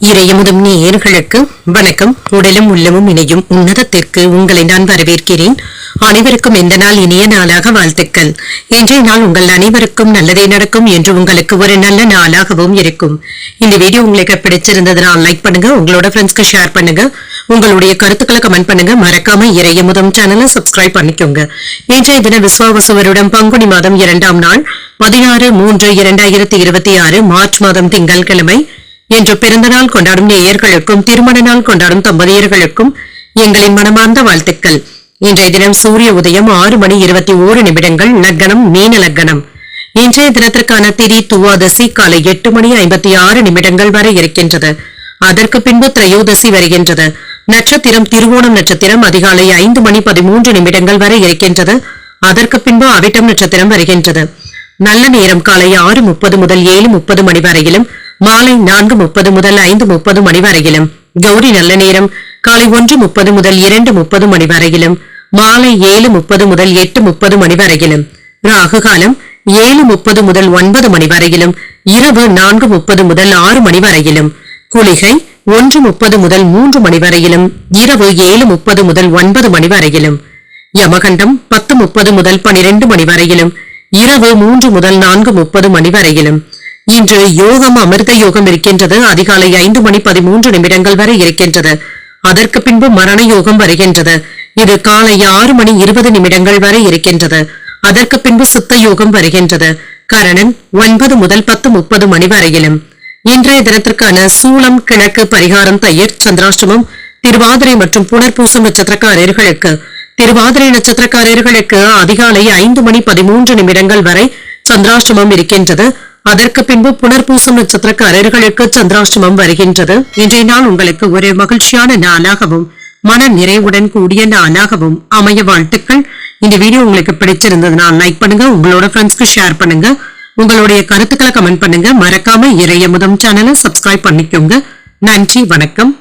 இறையமுதும் நேயர்களுக்கு வணக்கம். உடலும் உள்ளமும் இணையும் உன்னதத்திற்கு உங்களை நான் வரவேற்கிறேன். அனைவருக்கும் இந்த நாள் இனிய நாளாக வாழ்த்துக்கள். இன்றைய நாள் உங்கள் அனைவருக்கும் நல்லதே நடக்கும் என்று உங்களுக்கு ஒரு நல்ல நாளாகவும் இருக்கும். இந்த வீடியோ உங்களுக்கு பிடிச்சிருந்ததுனால் லைக் பண்ணுங்க, உங்களோட ஃப்ரெண்ட்ஸ்க்கு ஷேர் பண்ணுங்க, உங்களுடைய கருத்துக்களை கமெண்ட் பண்ணுங்க. மறக்காம இறையமுதும் சேனலை சப்ஸ்கிரைப் பண்ணிக்கோங்க. இன்றைய தின விஸ்வாவசு வருடம் பங்குனி மாதம் 2ஆம் நாள் 16/3/2026 மார்ச் மாதம் திங்கட்கிழமை. இன்று பிறந்த நாள் கொண்டாடும் நேயர்களுக்கும் திருமண நாள் கொண்டாடும் தம்பதியர்களுக்கும் எங்களின் மனமார்ந்த வாழ்த்துக்கள். இன்றைய தினம் சூரிய உதயம் 6:21 லக்னம் மீன லக்னம். இன்றைய தினத்திற்கான திதி துவாதசி காலை 8:56 வரை இருக்கின்றது. அதற்கு பின்பு திரையோதசி வருகின்றது. நட்சத்திரம் திருவோணம் நட்சத்திரம் அதிகாலை 5:13 வரை இருக்கின்றது. அதற்கு பின்பு அவிட்டம் நட்சத்திரம் வருகின்றது. நல்ல நேரம் காலை 6:30 முதல் 7:30 மணி வரையிலும், மாலை 4:30 முதல் 5:30 மணி வரையிலும். கௌரி நல்ல நேரம் காலை 1:30 முதல் 2:30 மணி வரையிலும், மாலை 7:30 முதல் 8:30 மணி வரையிலும். ராகு காலம் 7:30 முதல் 9 மணி வரையிலும், இரவு 4:30 முதல் 6 மணி வரையிலும். குளிகை 1:30 முதல் 3 மணி வரையிலும், இரவு 7:30 முதல் 9 மணி வரையிலும். யமகண்டம் 10:30 முதல் 12 மணி வரையிலும், இரவு 3 முதல் 4:30 மணி வரையிலும். இன்று யோகம் அமிர்த யோகம் இருக்கின்றது. அதிகாலை 5:13 வரை இருக்கின்றது. அதற்கு பின்பு மரண யோகம் வருகின்றது. இது காலை 6:20 வரை இருக்கின்றது. அதற்கு பின்பு சித்த யோகம் வருகின்றது. கரணன் 9 முதல் 10:30 மணி வரையிலும். இன்றைய தினத்திற்கான சூலம் கிழக்கு பரிகாரம் தயிர் சந்திராஷ்டமம் திருவாதிரை மற்றும் புனர்பூசம் நட்சத்திரக்காரர்களுக்கு. திருவாதிரை நட்சத்திரக்காரர்களுக்கு அதிகாலை 5:13 வரை சந்திராஷ்டமம் இருக்கின்றது. அதற்கு பின்பு புனர்பூசம் நட்சத்திரக்காரர்களுக்கு சந்திராஷ்டமம் வருகின்றது. இன்றைய நாள் உங்களுக்கு ஒரு மகிழ்ச்சியான நாளாகவும் மன நிறைவுடன் கூடிய நாளாகவும் அமைய வாழ்த்துக்கள். இந்த வீடியோ உங்களுக்கு பிடிச்சிருந்ததுனால் லைக் பண்ணுங்க, உங்களோட ஃப்ரெண்ட்ஸ்க்கு ஷேர் பண்ணுங்க, உங்களுடைய கருத்துக்களை கமெண்ட் பண்ணுங்க. மறக்காம இறையமுதம் சேனலை சப்ஸ்கிரைப் பண்ணிக்கோங்க. நன்றி, வணக்கம்.